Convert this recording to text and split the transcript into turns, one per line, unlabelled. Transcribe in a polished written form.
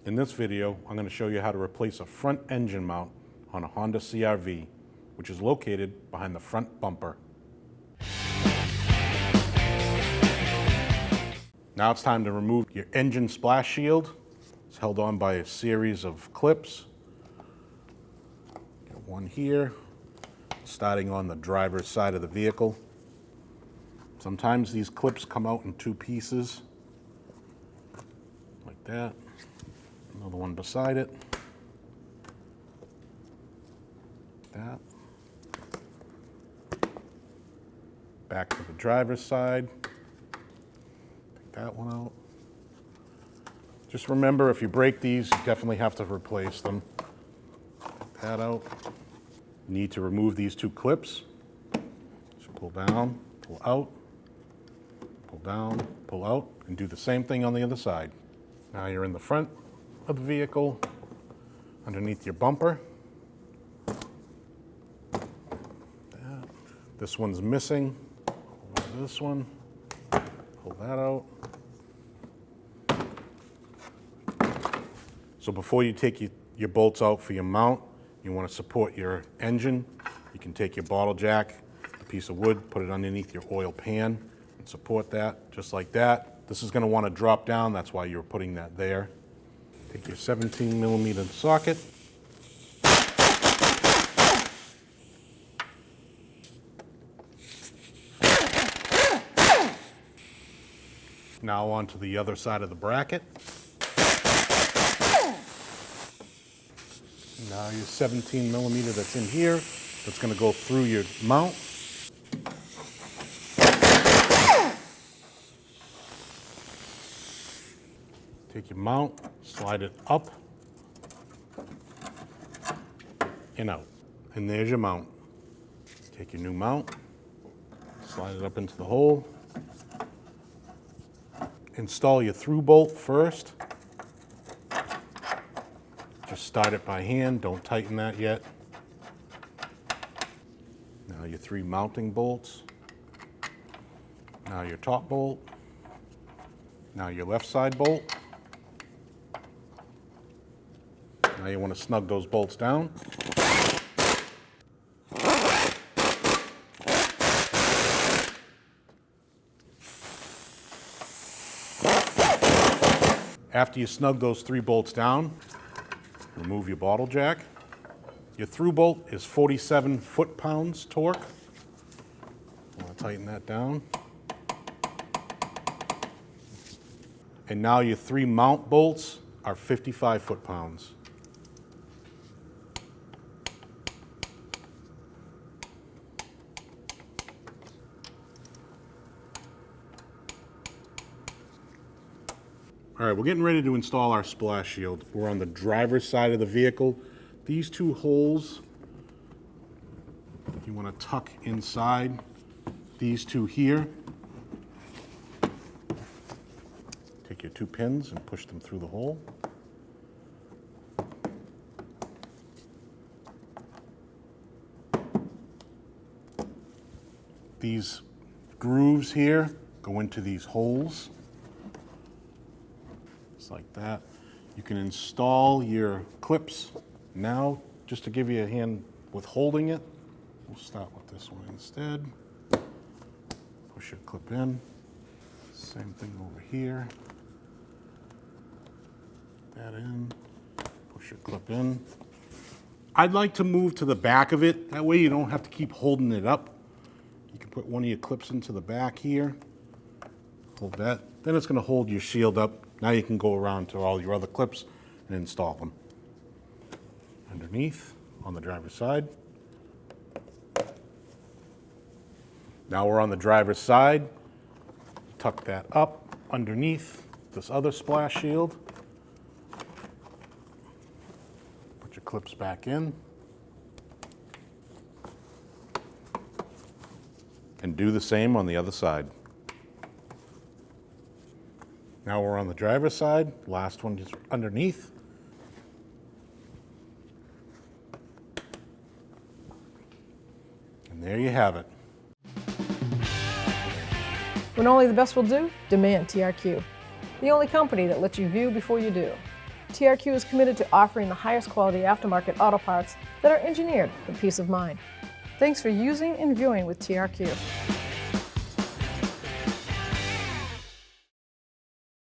In this video, I'm going to show you how to replace a front engine mount on a Honda CR-V, which is located behind the front bumper. Now it's time to remove your engine splash shield. It's held on by a series of clips. Got one here, starting on the driver's side of the vehicle. Sometimes these clips come out in two pieces, like that. Another one beside it, like that. Back to the driver's side. Take that one out. Just remember, if you break these, you definitely have to replace them. Take that out. You need to remove these two clips. Just pull down, pull out, pull down, pull out, and do the same thing on the other side. Now you're in the front of the vehicle, underneath your bumper. This one's missing. This one, pull that out. So before you take your bolts out for your mount, you want to support your engine. You can take your bottle jack, a piece of wood, put it underneath your oil pan, and support that, just like that. This is going to want to drop down, that's why you're putting that there. Take your 17mm socket. Now onto the other side of the bracket. Now your 17mm that's in here, that's going to go through your mount. Take your mount, slide it up and out. And there's your mount. Take your new mount, slide it up into the hole. Install your through bolt first. Just start it by hand, don't tighten that yet. Now your three mounting bolts. Now your top bolt. Now your left side bolt. Now you want to snug those bolts down. After you snug those three bolts down, remove your bottle jack. Your through bolt is 47 foot-pounds torque. I want to tighten that down. And now your three mount bolts are 55 foot-pounds. All right, we're getting ready to install our splash shield. We're on the driver's side of the vehicle. These two holes, you want to tuck inside these two here. Take your two pins and push them through the hole. These grooves here go into these holes. Like that. You can install your clips now, just to give you a hand with holding it. We'll start with this one instead. Push your clip in. Same thing over here. That in. Push your clip in. I'd like to move to the back of it. That way you don't have to keep holding it up. You can put one of your clips into the back here. Hold that. Then it's going to hold your shield up. Now you can go around to all your other clips and install them. Underneath, on the driver's side. Now we're on the driver's side. Tuck that up underneath this other splash shield. Put your clips back in. And do the same on the other side. Now we're on the driver's side, last one is underneath. And there you have it.
When only the best will do, demand TRQ. The only company that lets you view before you do. TRQ is committed to offering the highest quality aftermarket auto parts that are engineered for peace of mind. Thanks for using and viewing with TRQ.